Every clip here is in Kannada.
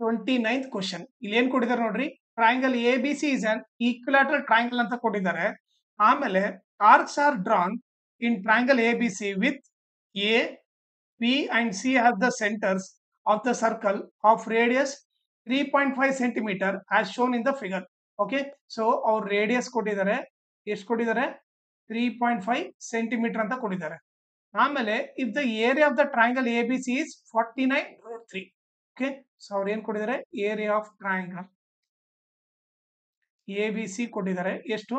29th ಕ್ವಶನ್ ಇಲ್ಲಿ ಏನ್ ಕೊಟ್ಟಿದ್ದಾರೆ ನೋಡ್ರಿ, triangle A B C is an equilateral triangle ಅಂತ ಕೊಟ್ಟಿದ್ದಾರೆ. ಆಮೇಲೆ arcs are drawn in triangle A B C with A P and C have the centres of the circle of radius 3.5 centimetre as shown in the figure. Okay, so ಅವ್ರ ರೇಡಿಯಸ್ ಕೊಟ್ಟಿದ್ದಾರೆ, ಎಷ್ಟು ಕೊಟ್ಟಿದ್ದಾರೆ, 3.5 ಸೆಂಟಿಮೀಟರ್ ಅಂತ ಕೊಟ್ಟಿದ್ದಾರೆ. ಆಮೇಲೆ if the area of the triangle A B C is 49√3. Okay, so ಅವ್ರು ಏನ್ ಕೊಟ್ಟಿದ್ದಾರೆ, area of triangle A B C ಕೊಟ್ಟಿದ್ದಾರೆ, ಎಷ್ಟು,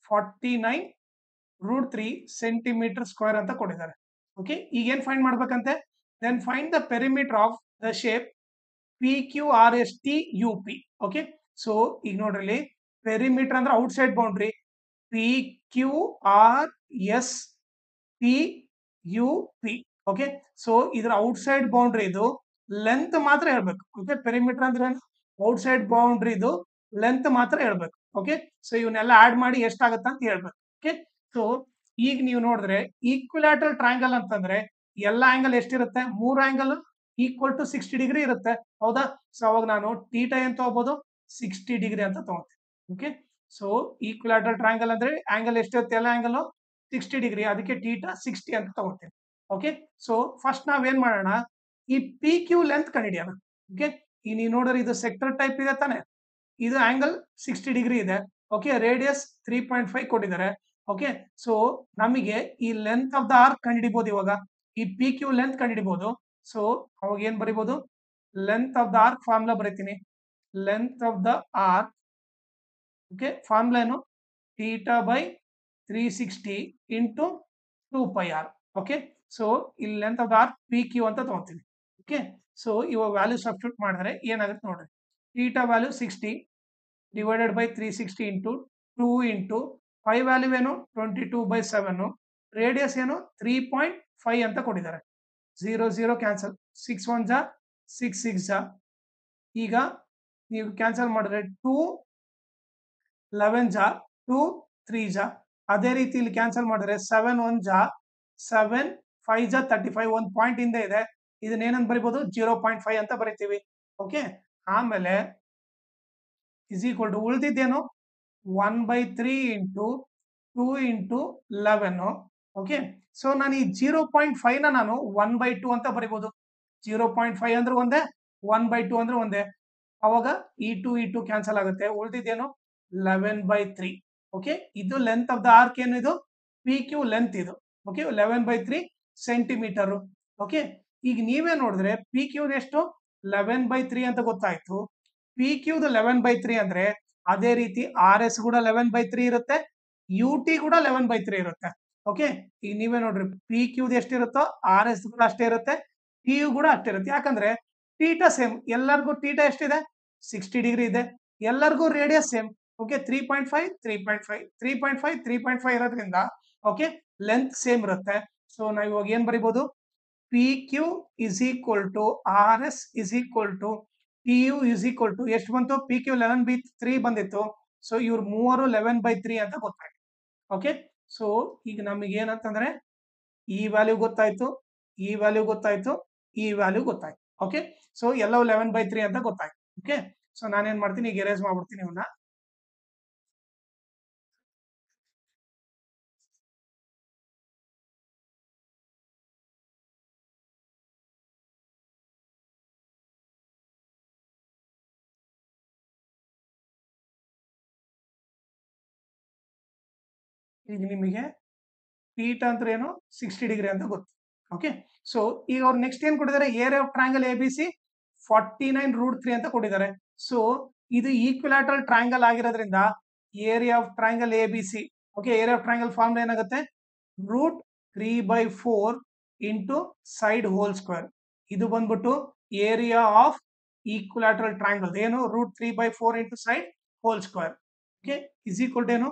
49√3 ಸೆಂಟಿಮೀಟರ್ ಸ್ಕ್ವೇರ್ ಅಂತ ಕೊಟ್ಟಿದ್ದಾರೆ. ಓಕೆ, ಈಗ ಏನ್ ಫೈಂಡ್ ಮಾಡ್ಬೇಕಂತೆ, then find the perimeter of the shape P Q R S T U P. Okay, so ಈಗ ನೋಡ್ರಿ, ಪೆರಿಮೀಟರ್ ಅಂದ್ರೆ outside boundary, P Q R S P U P. Okay, so ಇದ್ರ ಔಟ್ ಸೈಡ್ ಬೌಂಡ್ರಿ ಇದು ಲೆಂತ್ ಮಾತ್ರ ಹೇಳ್ಬೇಕು. ಓಕೆ, ಪೆರಿಮೀಟರ್ ಅಂದ್ರೆ ಔಟ್ ಸೈಡ್ ಬೌಂಡ್ರಿ ಇದು ಲೆಂತ್ ಮಾತ್ರ ಹೇಳ್ಬೇಕು. ಓಕೆ, ಸೊ ಇವನ್ನೆಲ್ಲ ಆಡ್ ಮಾಡಿ ಎಷ್ಟಾಗತ್ತ ಅಂತ ಹೇಳ್ಬೇಕು. ಓಕೆ, ಸೊ ಈಗ ನೀವು ನೋಡಿದ್ರೆ ಈಕ್ವಿಲಾಟರಲ್ ಟ್ರಯಾಂಗಲ್ ಅಂತಂದ್ರೆ ಎಲ್ಲ ಆಂಗಲ್ ಎಷ್ಟಿರುತ್ತೆ, 3 ಆಂಗಲ್ ಈಕ್ವಲ್ ಟು 60 ಡಿಗ್ರಿ ಇರುತ್ತೆ. ಹೌದಾ, ಸೊ ಅವಾಗ ನಾನು ಟೀಟಾ ಏನ್ ತಗೋಬಹುದು, 60 ಡಿಗ್ರಿ ಅಂತ ತಗೋತೀನಿ. ಓಕೆ, ಸೊ ಈಕ್ವಿಲಾಟರಲ್ ಟ್ರಯಾಂಗಲ್ ಅಂದ್ರೆ ಆಂಗಲ್ ಎಷ್ಟಿರುತ್ತೆ, ಎಲ್ಲ ಆಂಗಲ್ 60 ಡಿಗ್ರಿ, ಅದಕ್ಕೆ ಟೀಟಾ 60 ಅಂತ ತಗೋತೀನಿ. ಓಕೆ, ಸೊ ಫಸ್ಟ್ ನಾವೇನ್ ಮಾಡೋಣ, ಈ ಪಿ ಕ್ಯೂ ಲೆಂತ್ ಕಂಡಿಡಿಯೋಣ. ಓಕೆ, ಈ ನೀವು ನೋಡ್ರಿ ಇದು ಸೆಕ್ಟರ್ ಟೈಪ್ ಇದೆ ತಾನೆ, ಇದು ಆಂಗಲ್ 60 ಡಿಗ್ರಿ ಇದೆ. ಓಕೆ, ರೇಡಿಯಸ್ 3.5 ಕೊಟ್ಟಿದ್ದಾರೆ. ಓಕೆ, ಸೊ ನಮಗೆ ಈ ಲೆಂತ್ ಆಫ್ ದ ಆರ್ಕ್ ಕಂಡುಹಿಡಿಬಹುದು. ಇವಾಗ ಈ ಪಿ ಕ್ಯೂ ಲೆಂತ್ ಕಂಡುಹಿಡಿಬಹುದು. ಸೊ ಅವಾಗ ಏನ್ ಬರೀಬಹುದು, length of the arc formula ಬರೀತೀನಿ, length of the arc. Okay, formula ಏನು, theta by 360 into 2πr. Okay, so ಇಲ್ಲಿ length of the arc P Q ಅಂತ ತಗೋತೀನಿ. ಓಕೆ, ಸೊ ಇವಾಗ ವ್ಯಾಲ್ಯೂ ಸಬ್ಸ್ಟಿಟ್ಯೂಟ್ ಮಾಡಿದ್ರೆ ಏನಾಗುತ್ತೆ ನೋಡ್ರಿ, theta value 60 divided by 360 into 2 into 5 value ಏನು 22/7, ರೇಡಿಯಸ್ ಏನು 3.5 ಅಂತ ಕೊಟ್ಟಿದ್ದಾರೆ. 0 0 ಕ್ಯಾನ್ಸಲ್, 6 1 ಜಾ 6 6 ಜಾ, ಈಗ ನೀವು ಕ್ಯಾನ್ಸಲ್ ಮಾಡಿದ್ರೆ 2 11 ಜಾ 2 3 ಜಾ, ಅದೇ ರೀತಿ ಇಲ್ಲಿ ಕ್ಯಾನ್ಸಲ್ ಮಾಡಿದ್ರೆ 7 1 ಜಾ 7 5 ಜಾ 35, ಒಂದು ಪಾಯಿಂಟ್ ಹಿಂದೆ ಇದೆ, ಇದನ್ನ ಏನಂತ ಬರಿಬಹುದು, 0.5 ಅಂತ ಬರಿತೀವಿ. ಓಕೆ, ಆಮೇಲೆ ಇಸ್ ಈಕ್ವಲ್ ಟು ಉಳಿದಿದ್ದೇನು 1/3 ಇಂಟು 2 ಇಂಟು 11. ಓಕೆ, ಸೊ ನಾನು ಈ 0.5 ನ ನಾನು 1/2 ಅಂತ ಬರಿಬಹುದು. 0.5 ಅಂದ್ರೆ ಒಂದೇ, 1/2 ಅಂದ್ರೆ ಒಂದೇ, ಅವಾಗ ಈ ಟು ಕ್ಯಾನ್ಸಲ್ ಆಗುತ್ತೆ, ಉಳಿದಿದ್ದೇನು 11/3. ಓಕೆ, ಇದು ಲೆಂತ್ ಆಫ್ ದ ಆರ್ಕ್ ಏನು, ಇದು ಪಿ ಕ್ಯೂ ಲೆಂತ್ ಇದು. Okay, 11/3 centimetre. ಓಕೆ, ಈಗ ನೀವೇ ನೋಡಿದ್ರೆ ಪಿ ಕ್ಯೂ ಎಷ್ಟು 11/3 ಅಂತ ಗೊತ್ತಾಯ್ತು. ಪಿ ಕ್ಯೂದ 11/3 ಅಂದ್ರೆ ಅದೇ ರೀತಿ ಆರ್ ಎಸ್ ಕೂಡ 11/3 ಇರುತ್ತೆ, ಯು ಟಿ ಕೂಡ 11/3 ಇರುತ್ತೆ. ಓಕೆ, ಈಗ ನೀವೇ ನೋಡ್ರಿ ಪಿ ಕ್ಯೂದ ಎಷ್ಟಿರುತ್ತೋ ಆರ್ ಎಸ್ ಕೂಡ ಅಷ್ಟೇ ಇರುತ್ತೆ, ಟಿ ಯು ಕೂಡ ಅಷ್ಟೇ ಇರುತ್ತೆ. ಯಾಕಂದ್ರೆ ಟೀಟಾ ಸೇಮ್, ಎಲ್ಲರಿಗೂ ಟೀಟಾ ಎಷ್ಟಿದೆ 60 ಡಿಗ್ರಿ ಇದೆ, ಎಲ್ಲರಿಗೂ ರೇಡಿಯಸ್ ಸೇಮ್. ಓಕೆ, 3.5 3.5 3.5 3.5 ಇರೋದ್ರಿಂದ ಓಕೆ ಲೆಂತ್ ಸೇಮ್ ಇರುತ್ತೆ. ಸೊ ನಾವು ಇವಾಗ ಏನ್ ಬರಿಬಹುದು, P Q is equal to R S is equal to T U is equal to ಎಷ್ಟು ಬಂತು, ಪಿ ಕ್ಯೂ 11/3 ಬಂದಿತ್ತು. ಸೊ ಇವ್ರು ಮೂವರು 11/3 ಅಂತ ಗೊತ್ತಾಯ್ತು. ಓಕೆ, ಸೊ ಈಗ ನಮಗೆ ಏನಂತಂದ್ರೆ ಈ ವ್ಯಾಲ್ಯೂ ಗೊತ್ತಾಯ್ತು, ಈ ವ್ಯಾಲ್ಯೂ ಗೊತ್ತಾಯ್ತು, ಈ ವ್ಯಾಲ್ಯೂ ಗೊತ್ತಾಯ್ತು. ಓಕೆ, ಸೊ ಎಲ್ಲವೂ 11/3 ಅಂತ ಗೊತ್ತಾಯ್ತು. ಓಕೆ, ಸೊ ನಾನೇನ್ ಮಾಡ್ತೀನಿ, ಈಗ ಎರೇಸ್ ಮಾಡ್ಬಿಡ್ತೀನಿ ಇವನ್ನ. ಈಗ ನಿಮಗೆ ಥೀಟಾ ಅಂದ್ರೆ ಏನು 60 ಡಿಗ್ರಿ ಅಂತ ಗೊತ್ತು. ಓಕೆ, ಸೊ ಈಗ ಅವ್ರು ನೆಕ್ಸ್ಟ್ ಏನ್ ಕೊಟ್ಟಿದ್ದಾರೆ, area of triangle A B C 49√3 ಅಂತ ಕೊಟ್ಟಿದ್ದಾರೆ. ಸೊ ಇದು ಈಕ್ವಿಲಾಟರಲ್ ಟ್ರಯಾಂಗಲ್ ಆಗಿರೋದ್ರಿಂದ area of triangle A B C, okay, area of triangle formula ಏನಾಗುತ್ತೆ, √3/4 ಇಂಟು ಸೈಡ್ ಹೋಲ್ ಸ್ಕ್ವೇರ್. ಇದು ಬಂದ್ಬಿಟ್ಟು ಏರಿಯಾ ಆಫ್ ಈಕ್ವಿಲಾಟರಲ್ ಟ್ರಯಾಂಗಲ್ ಏನು, √3/4 into side whole square. Okay, is equal to ಏನು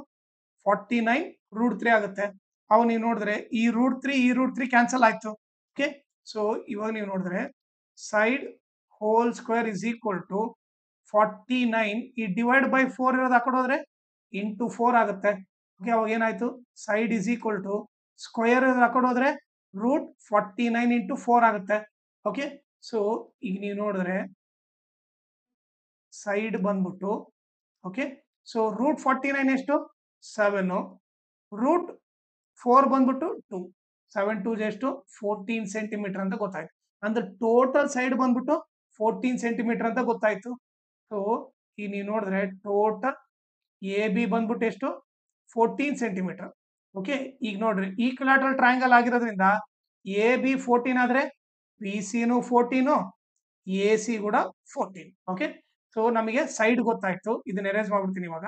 49√3 ಆಗುತ್ತೆ. ಅವಾಗ ನೀವು ನೋಡಿದ್ರೆ ಈ √3 ಕ್ಯಾನ್ಸಲ್ ಆಯ್ತು. ಓಕೆ, ಸೊ ಇವಾಗ ನೀವು ನೋಡಿದ್ರೆ side whole square is equal to 49, ಈ ಡಿವೈಡ್ ಬೈ 4 ಇರೋದು ಆ ಕಡೆ ಹೋದ್ರೆ ಇಂಟು 4 ಆಗುತ್ತೆ. ಓಕೆ, ಅವಾಗ ಏನಾಯ್ತು, side is equal to square ಇರೋದು ಆ ಕಡೆ ಹೋದ್ರೆ √49 ಇಂಟು 4 ಆಗುತ್ತೆ. ಓಕೆ, ಸೊ ಈಗ ನೀವು ನೋಡಿದ್ರೆ ಸೈಡ್ ಬಂದ್ಬಿಟ್ಟು ಓಕೆ. ಸೊ ರೂಟ್ 49 ಎಷ್ಟು 7, ರೂಟ್ 4 ಬಂದ್ಬಿಟ್ಟು 2, 7 2 ಎಷ್ಟು 14 ಸೆಂಟಿಮೀಟರ್ ಅಂತ ಗೊತ್ತಾಯ್ತು. ಅಂದ್ರೆ ಟೋಟಲ್ ಸೈಡ್ ಬಂದ್ಬಿಟ್ಟು 14 ಸೆಂಟಿಮೀಟರ್ ಅಂತ ಗೊತ್ತಾಯ್ತು. ಸೊ ಈಗ ನೀವು ನೋಡಿದ್ರೆ ಟೋಟಲ್ ಎ ಬಿ ಬಂದ್ಬಿಟ್ಟು ಎಷ್ಟು 14 ಸೆಂಟಿಮೀಟರ್. ಓಕೆ. ಈಗ ನೋಡ್ರಿ ಈಕ್ವಲಾಟರಲ್ ಟ್ರಯಾಂಗಲ್ ಆಗಿರೋದ್ರಿಂದ ಎ ಬಿ 14 ಆದ್ರೆ ಬಿ ಸಿನು 14, ಎ ಸಿ ಕೂಡ 14. ಓಕೆ. ಸೊ ನಮಗೆ ಸೈಡ್ ಗೊತ್ತಾಯ್ತು. ಇದನ್ನ ಎರೇಸ್ ಮಾಡ್ಬಿಡ್ತೀನಿ ಇವಾಗ.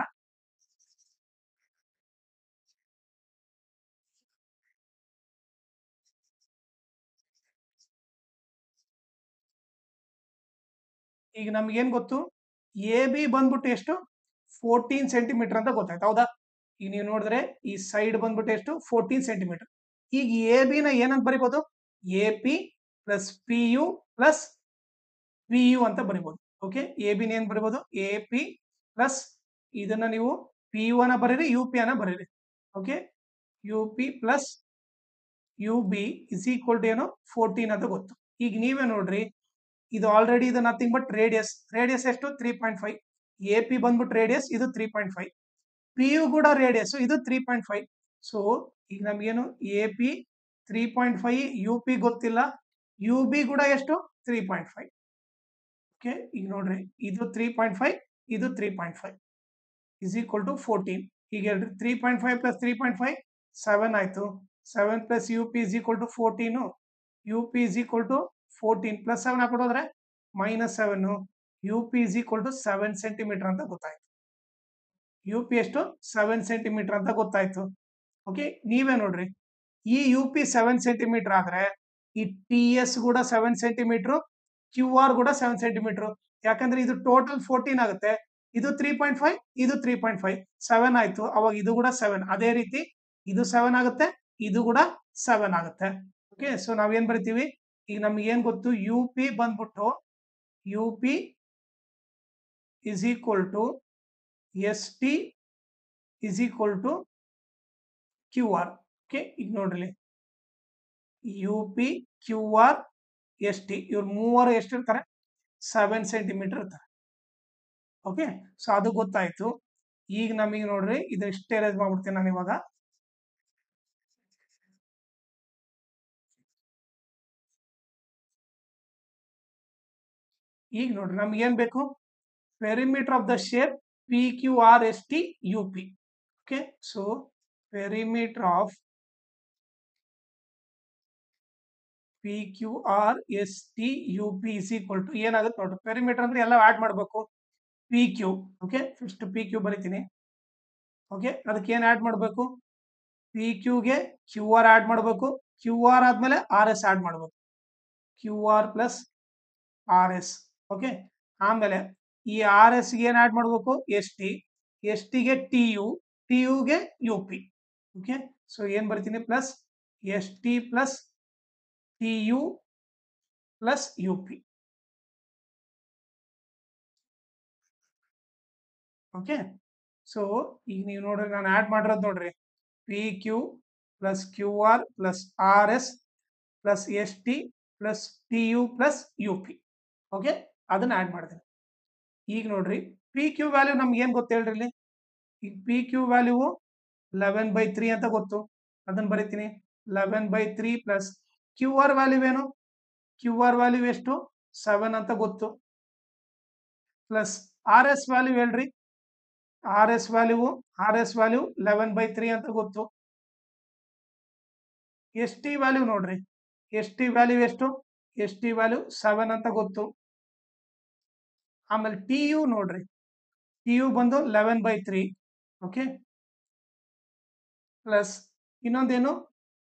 ಈಗ ನಮ್ಗೆ ಏನ್ ಗೊತ್ತು ಎ ಬಿ ಬಂದ್ಬಿಟ್ಟು ಎಷ್ಟು 14 ಸೆಂಟಿಮೀಟರ್ ಅಂತ ಗೊತ್ತಾಯ್ತು ಹೌದಾ. ಈಗ ನೀವು ನೋಡಿದ್ರೆ ಈ ಸೈಡ್ ಬಂದ್ಬಿಟ್ಟು ಎಷ್ಟು 14 ಸೆಂಟಿಮೀಟರ್. ಈಗ ಎ ಬಿ ನ ಏನಂತ ಬರಿಬಹುದು A P plus P U plus P U ಅಂತ ಬರಿಬಹುದು. ಓಕೆ. ಎ ಬಿ ನ ಏನ್ ಬರಿಬಹುದು ಎ ಪಿ ಪ್ಲಸ್ ಇದನ್ನ ನೀವು ಪಿ ಯು ಅನ್ನ ಬರೀರಿ ಯು ಪಿ ಅನ್ನ ಬರೀರಿ. Okay. U P plus U B is equal to ಏನು 14 ಅಂತ ಗೊತ್ತು. ಈಗ ನೀವೇ ನೋಡ್ರಿ ಇದು ಆಲ್ರೆಡಿ ಇದು ನಥಿಂಗ್ ಬಟ್ ರೇಡಿಯಸ್. ರೇಡಿಯಸ್ ಎಷ್ಟು 3.5. ಎ ಪಿ ಬಂದ್ಬಿಟ್ಟು ರೇಡಿಯಸ್ ಇದು 3.5. ಪಿ ಯು ಕೂಡ ರೇಡಿಯಸ್ ಇದು 3.5. ಸೊ ಈಗ ನಮ್ಗೇನು ಎ ಪಿ 3.5, ಯು ಪಿ ಗೊತ್ತಿಲ್ಲ, ಯು ಬಿ ಕೂಡ ಎಷ್ಟು 3.5. ಓಕೆ. ಈಗ ನೋಡ್ರಿ ಇದು 3.5, ಇದು 3.5 ಇಸ್ ಈಕ್ವಲ್ ಟು 14. ಈಗ ಹೇಳ್ರಿ 3.5 ಪ್ಲಸ್ 3.5 7 ಆಯ್ತು. 7 plus U P is equal to 14. U P is equal to 14 plus 7 ಹಾಕೊಡೋದ್ರೆ -7. U P is equal to 7 centimetre ಅಂತ ಗೊತ್ತಾಯ್ತು. ಯು ಪಿ ಎಷ್ಟು 7 ಸೆಂಟಿಮೀಟರ್ ಅಂತ ಗೊತ್ತಾಯ್ತು. ಓಕೆ. ನೀವೇ ನೋಡ್ರಿ ಈ ಯು ಪಿ 7 ಸೆಂಟಿಮೀಟರ್ ಆದ್ರೆ ಈ ಟಿ ಎಸ್ ಕೂಡ 7 ಸೆಂಟಿಮೀಟರ್, ಕ್ಯೂ ಆರ್ ಕೂಡ 7 ಸೆಂಟಿಮೀಟರ್. ಯಾಕಂದ್ರೆ ಇದು ಟೋಟಲ್ 14 ಆಗುತ್ತೆ. ಇದು 3.5, ಇದು 3.5, 7 ಆಯ್ತು. ಅವಾಗ ಇದು ಕೂಡ 7. ಅದೇ ರೀತಿ ಇದು 7 ಆಗುತ್ತೆ, ಇದು ಕೂಡ 7 ಆಗುತ್ತೆ. ಓಕೆ. ಸೊ ನಾವೇನ್ ಬರಿತೀವಿ ಈಗ ನಮ್ಗೆ ಏನ್ ಗೊತ್ತು ಯು ಪಿ ಬಂದ್ಬಿಟ್ಟು U P is equal to S T is equal to Q R. Okay. ಈಗ ನೋಡ್ರಿ U P Q R S T ಇವ್ರು ಮೂವರು ಎಷ್ಟಿರ್ತಾರೆ 7 ಸೆಂಟಿಮೀಟರ್ ಇರ್ತಾರೆ. ಓಕೆ. ಸೊ ಅದು ಗೊತ್ತಾಯ್ತು. ಈಗ ನಮಗೆ ನೋಡ್ರಿ ಇದು ಇಷ್ಟೇ ಎರೇಸ್ ಮಾಡ್ಬಿಡ್ತೀನಿ ನಾನು ಇವಾಗ. ಈಗ ನೋಡ್ರಿ ನಮ್ಗೆ ಏನ್ ಬೇಕು perimeter of the shape P Q R S T U P. Okay. So perimeter of P Q R S T U P is equal to ಏನಾಗುತ್ತೆ ನೋಡ್ರಿ. ಪೆರಿಮೀಟರ್ ಅಂದ್ರೆ ಎಲ್ಲ ಆಡ್ ಮಾಡಬೇಕು. P Q. Okay. First P Q ಬರೀತೀನಿ. ಓಕೆ. ಅದಕ್ಕೆ ಏನ್ ಆಡ್ ಮಾಡಬೇಕು ಪಿ ಕ್ಯೂಗೆ ಕ್ಯೂ ಆರ್ ಆಡ್ ಮಾಡಬೇಕು. ಕ್ಯೂ ಆರ್ ಆದ್ಮೇಲೆ ಆರ್ ಎಸ್ ಆಡ್ ಮಾಡಬೇಕು. Q R plus R S. Okay. ಆಮೇಲೆ ಈ ಆರ್ ಎಸ್ ಗೆ ಏನ್ ಆಡ್ ಮಾಡಬೇಕು ಎಸ್ ಟಿ, ಎಸ್ ಟಿಗೆ ಟಿ ಯು, ಟಿ ಯುಗೆ ಯು ಪಿ. ಓಕೆ. ಸೊ ಏನ್ ಬರ್ತೀನಿ plus S T plus T U plus U P. Okay. So ಈಗ ನೀವು ನೋಡ್ರಿ ನಾನು ಆಡ್ ಮಾಡಿರೋದು ನೋಡ್ರಿ P Q plus Q R plus R S plus S T plus T U plus U P. Okay. ಅದನ್ನ ಆಡ್ ಮಾಡಿದೆ. ಈಗ ನೋಡ್ರಿ ಪಿ ಕ್ಯೂ ವ್ಯಾಲ್ಯೂ ನಮ್ಗೆ ಏನ್ ಗೊತ್ತು ಹೇಳ್ರಿ ಇಲ್ಲಿ. ಈಗ ಪಿ ಕ್ಯೂ ವ್ಯಾಲ್ಯೂ 11/3 ಅಂತ ಗೊತ್ತು. ಅದನ್ನ ಬರೀತೀನಿ 11/3 ಪ್ಲಸ್ ಕ್ಯೂ ಆರ್ ವ್ಯಾಲ್ಯೂ ಏನು ಕ್ಯೂ ಆರ್ ವ್ಯಾಲ್ಯೂ ಎಷ್ಟು 7 ಅಂತ ಗೊತ್ತು. ಪ್ಲಸ್ ಆರ್ ಎಸ್ ವ್ಯಾಲ್ಯೂ ಹೇಳ್ರಿ. ಆರ್ ಎಸ್ ವ್ಯಾಲ್ಯೂ 11/3 ಅಂತ ಗೊತ್ತು. ಎಸ್ ಟಿ ವ್ಯಾಲ್ಯೂ ನೋಡ್ರಿ. ಎಸ್ ಟಿ ವ್ಯಾಲ್ಯೂ ಎಷ್ಟು ಎಸ್ ಟಿ ವ್ಯಾಲ್ಯೂ 7 ಅಂತ ಗೊತ್ತು. ಆಮೇಲೆ ಟಿ ಯು ನೋಡ್ರಿ. ಟಿ ಯು ಬಂದು 11/3. ಓಕೆ. ಪ್ಲಸ್ ಇನ್ನೊಂದೇನು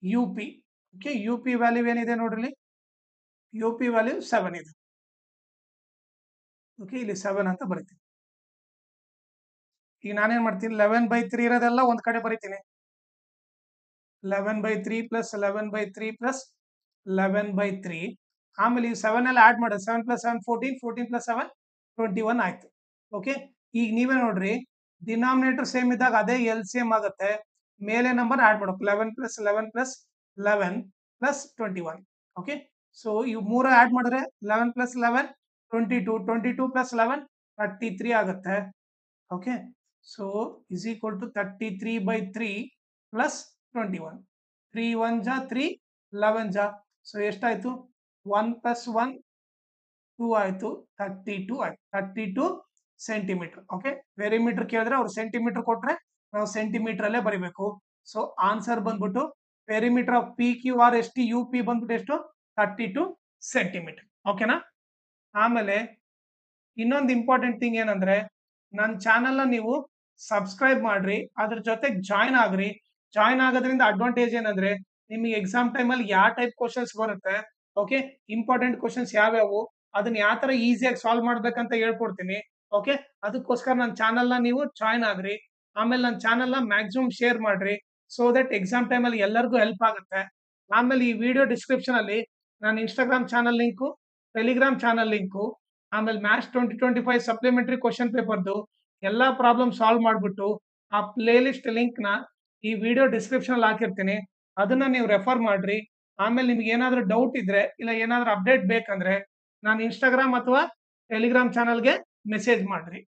you P. Okay. U P value ಏನಿದೆ ನೋಡ್ರಿ. ಯು ಪಿ ವ್ಯಾಲ್ಯೂ 7 ಇದೆ. ಓಕೆ. ಇಲ್ಲಿ 7 ಅಂತ ಬರೀತೀನಿ. ಈಗ ನಾನೇನ್ ಮಾಡ್ತೀನಿ 11/3 ಇರೋದೆಲ್ಲ ಒಂದ್ ಕಡೆ ಬರೀತೀನಿ. 11/3 ಪ್ಲಸ್ 11/3 ಪ್ಲಸ್ 11/3. ಆಮೇಲೆ ಈ 7 ಎಲ್ಲ ಆಡ್ ಮಾಡೋದು 7 ಪ್ಲಸ್ 7 14, 14 ಪ್ಲಸ್ 7 21 ಆಯ್ತು. ಓಕೆ. ಈಗ ನೀವೇ ನೋಡ್ರಿ ಡಿನಾಮಿನೇಟರ್ ಸೇಮ್ ಇದ್ದಾಗ ಅದೇ ಎಲ್ ಸಿ ಎಂ ಆಗುತ್ತೆ. ಮೇಲೆ ನಂಬರ್ ಆಡ್ ಮಾಡಬೇಕು 11 plus 11 plus 11 plus 21. Okay. So ಇವು ಮೂರು ಆಡ್ ಮಾಡಿದ್ರೆ 11 ಪ್ಲಸ್ 11 22, 22 ಪ್ಲಸ್ 11 33 ಆಗುತ್ತೆ. Okay, so is equal to 33/3 plus 21. 3 1 ಜಾ 3, 11 ಜಾ, ಸೊ ಎಷ್ಟಾಯ್ತು? 1 + 1 2 ಆಯ್ತು, 32 ಆಯ್ತು. 32 ಸೆಂಟಿಮೀಟರ್. ಓಕೆ, ಪೆರಿಮೀಟರ್ ಕೇಳಿದ್ರೆ ಅವ್ರು ಸೆಂಟಿಮೀಟರ್ ಕೊಟ್ರೆ ನಾವು ಸೆಂಟಿಮೀಟರ್ ಅಲ್ಲೇ ಬರೀಬೇಕು. ಸೊ ಆನ್ಸರ್ ಬಂದ್ಬಿಟ್ಟು ಪೆರಿಮೀಟರ್ ಆಫ್ PQRST UP ಬಂದ್ಬಿಟ್ಟು ಎಷ್ಟು? 32 ಸೆಂಟಿಮೀಟರ್. ಓಕೆನಾ? ಆಮೇಲೆ ಇನ್ನೊಂದು ಇಂಪಾರ್ಟೆಂಟ್ ಥಿಂಗ್ ಏನಂದ್ರೆ, ನನ್ನ ಚಾನೆಲ್ನ ನೀವು ಸಬ್ಸ್ಕ್ರೈಬ್ ಮಾಡ್ರಿ, ಅದ್ರ ಜೊತೆಗೆ ಜಾಯ್ನ್ ಆಗ್ರಿ. ಜಾಯ್ನ್ ಆಗೋದ್ರಿಂದ ಅಡ್ವಾಂಟೇಜ್ ಏನಂದ್ರೆ, ನಿಮಗೆ ಎಕ್ಸಾಮ್ ಟೈಮಲ್ಲಿ ಯಾವ ಟೈಪ್ ಕ್ವಶನ್ಸ್ ಬರುತ್ತೆ, ಓಕೆ, ಇಂಪಾರ್ಟೆಂಟ್ ಕ್ವಶನ್ಸ್ ಯಾವ್ಯಾವು, ಅದನ್ನ ಯಾವ ತರ ಈಸಿಯಾಗಿ ಸಾಲ್ವ್ ಮಾಡ್ಬೇಕಂತ ಹೇಳ್ಕೊಡ್ತೀನಿ. ಓಕೆ, ಅದಕ್ಕೋಸ್ಕರ ನನ್ನ ಚಾನೆಲ್ನ ನೀವು ಜಾಯ್ನ್ ಆಗ್ರಿ. ಆಮೇಲೆ ನನ್ನ ಚಾನೆಲ್ನ ಮ್ಯಾಕ್ಸಿಮಮ್ ಶೇರ್ ಮಾಡ್ರಿ, ಸೊ ದಟ್ ಎಕ್ಸಾಮ್ ಟೈಮಲ್ಲಿ ಎಲ್ಲರಿಗೂ ಹೆಲ್ಪ್ ಆಗುತ್ತೆ. ಆಮೇಲೆ ಈ ವಿಡಿಯೋ ಡಿಸ್ಕ್ರಿಪ್ಷನ್ ಅಲ್ಲಿ ನನ್ನ Instagram channel link, Telegram channel link, ಆಮೇಲೆ ಮ್ಯಾಥ್ಸ್ 2025 ಸಪ್ಲಿಮೆಂಟರಿ ಕ್ವಶನ್ ಪೇಪರ್ದು ಎಲ್ಲಾ ಪ್ರಾಬ್ಲಮ್ ಸಾಲ್ವ್ ಮಾಡ್ಬಿಟ್ಟು ಆ ಪ್ಲೇ ಲಿಸ್ಟ್ ಲಿಂಕ್ ನ ಈ ವಿಡಿಯೋ ಡಿಸ್ಕ್ರಿಪ್ಷನ್ ಅಲ್ಲಿ ಹಾಕಿರ್ತೀನಿ. ಅದನ್ನ ನೀವು ರೆಫರ್ ಮಾಡ್ರಿ. ಆಮೇಲೆ ನಿಮ್ಗೆ ಏನಾದ್ರೂ ಡೌಟ್ ಇದ್ರೆ ಇಲ್ಲ ಏನಾದ್ರೂ ಅಪ್ಡೇಟ್ ಬೇಕಂದ್ರೆ ನಾನು ಇನ್ಸ್ಟಾಗ್ರಾಮ್ ಅಥವಾ ಟೆಲಿಗ್ರಾಮ್ ಚಾನಲ್ಗೆ ಮೆಸೇಜ್ ಮಾಡ್ರಿ.